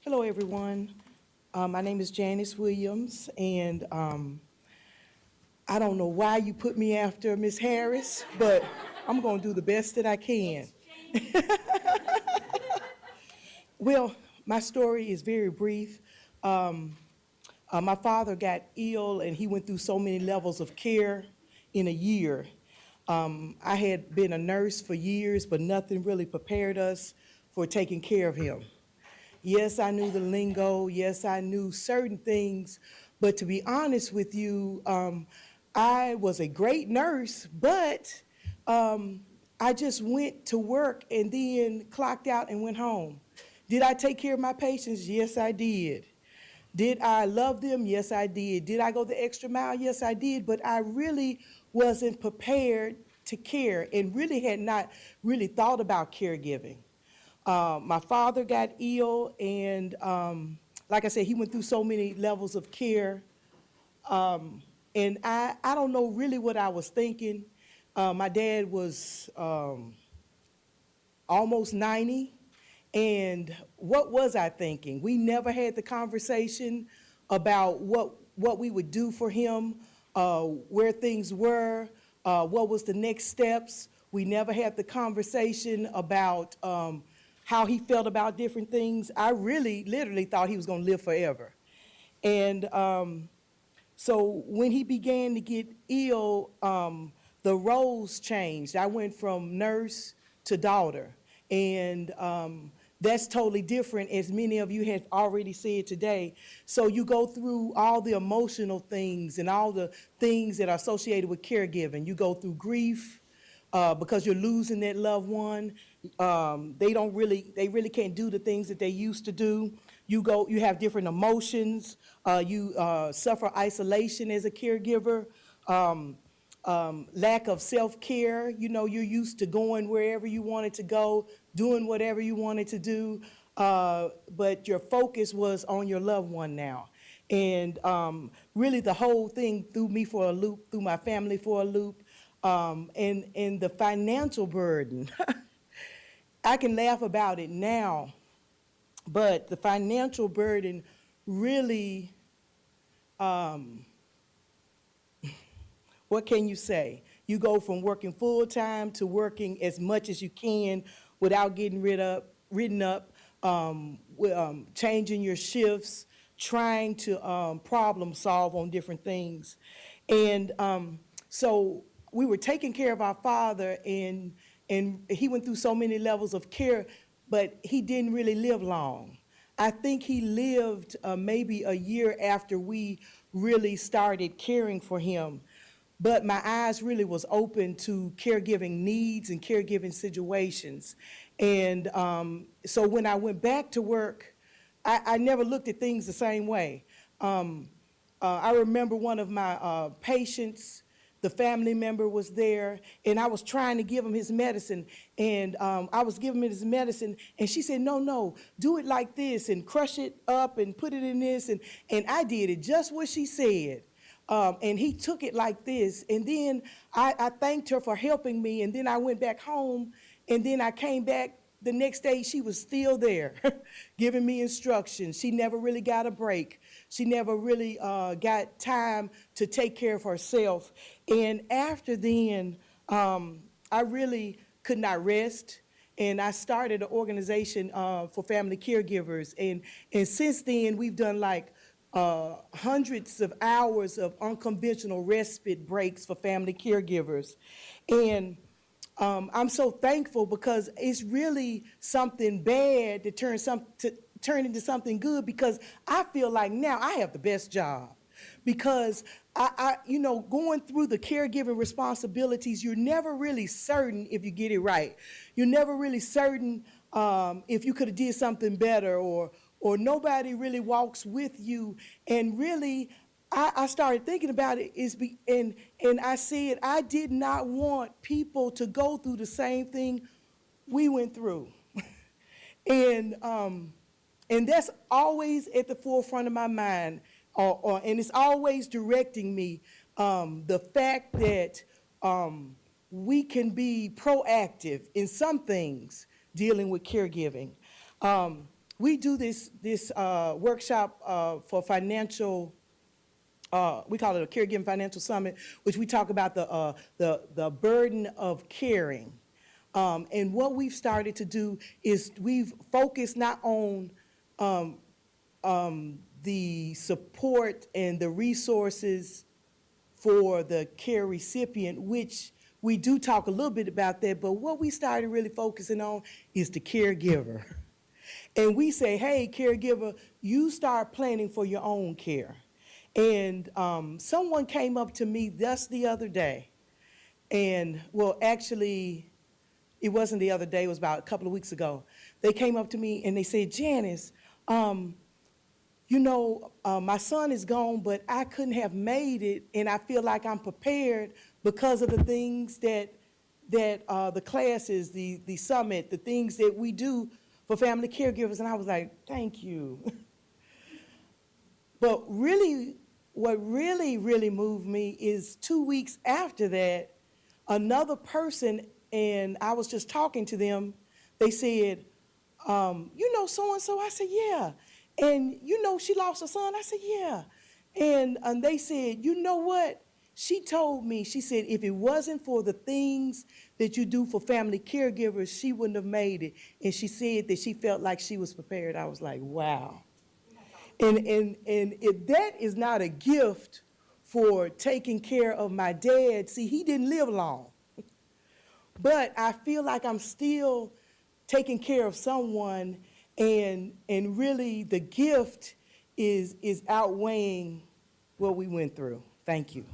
Hello, everyone. My name is Janice Williams, and I don't know why you put me after Miss Harris, but I'm going to do the best that I can. Well, my story is very brief. My father got ill, and he went through so many levels of care in a year. I had been a nurse for years, but nothing really prepared us for taking care of him. Yes, I knew the lingo. Yes, I knew certain things. But to be honest with you, I was a great nurse, but I just went to work and then clocked out and went home. Did I take care of my patients? Yes, I did. Did I love them? Yes, I did. Did I go the extra mile? Yes, I did. But I really wasn't prepared to care and really had not really thought about caregiving. My father got ill, and like I said, he went through so many levels of care. And I don't know really what I was thinking. My dad was almost 90. And what was I thinking? We never had the conversation about what we would do for him, where things were, what was the next steps. We never had the conversation about how he felt about different things. I really, literally thought he was going to live forever. And so when he began to get ill, the roles changed. I went from nurse to daughter. And that's totally different, as many of you have already said today. So you go through all the emotional things and all the things that are associated with caregiving. You go through grief because you're losing that loved one. They really can't do the things that they used to do. You have different emotions. You suffer isolation as a caregiver. Lack of self-care. You know, you're used to going wherever you wanted to go, doing whatever you wanted to do, but your focus was on your loved one now. And really the whole thing threw me for a loop, threw my family for a loop, and the financial burden. I can laugh about it now, but the financial burden really, what can you say? You go from working full-time to working as much as you can without getting written up, changing your shifts, trying to problem solve on different things. And so we were taking care of our father, and he went through so many levels of care, but he didn't really live long. I think he lived maybe a year after we really started caring for him. But my eyes really was open to caregiving needs and caregiving situations. And so when I went back to work, I never looked at things the same way. I remember one of my patients, the family member was there, and I was trying to give him his medicine. And I was giving him his medicine, and she said, no, do it like this, and crush it up and put it in this. And I did it just what she said. And he took it like this, and then I thanked her for helping me, and then I went back home, and then I came back the next day. She was still there giving me instructions. She never really got a break. She never really got time to take care of herself. And after then, I really could not rest, and I started an organization for family caregivers. And since then, we've done like hundreds of hours of unconventional respite breaks for family caregivers. And I'm so thankful because it's really something bad to turn into something good, because I feel like now I have the best job. Because going through the caregiving responsibilities, you're never really certain if you get it right. You're never really certain if you could have did something better, or nobody really walks with you. And really, I started thinking about it, and I said I did not want people to go through the same thing we went through. And that's always at the forefront of my mind, and it's always directing me, the fact that we can be proactive in some things dealing with caregiving. we do this workshop for financial, we call it a Caregiving Financial Summit, which we talk about the burden of caring. And what we've started to do is we've focused not on the support and the resources for the care recipient, which we do talk a little bit about that, but what we started really focusing on is the caregiver. And we say, hey, caregiver, you start planning for your own care. And someone came up to me just the other day, and, well, actually, it wasn't the other day, it was about a couple of weeks ago. They came up to me and they said, Janice, you know, my son is gone, but I couldn't have made it, and I feel like I'm prepared because of the things that the classes, the summit, the things that we do for family caregivers. And I was like, thank you. But really, what really moved me is 2 weeks after that, another person, and I was just talking to them, they said, you know so-and-so? I said, yeah. And you know she lost her son? I said, yeah. And they said, you know what? She told me, she said, if it wasn't for the things that you do for family caregivers, she wouldn't have made it. And she said that she felt like she was prepared. I was like, wow. And if that is not a gift for taking care of my dad, see, he didn't live long. But I feel like I'm still taking care of someone, and really the gift is outweighing what we went through. Thank you.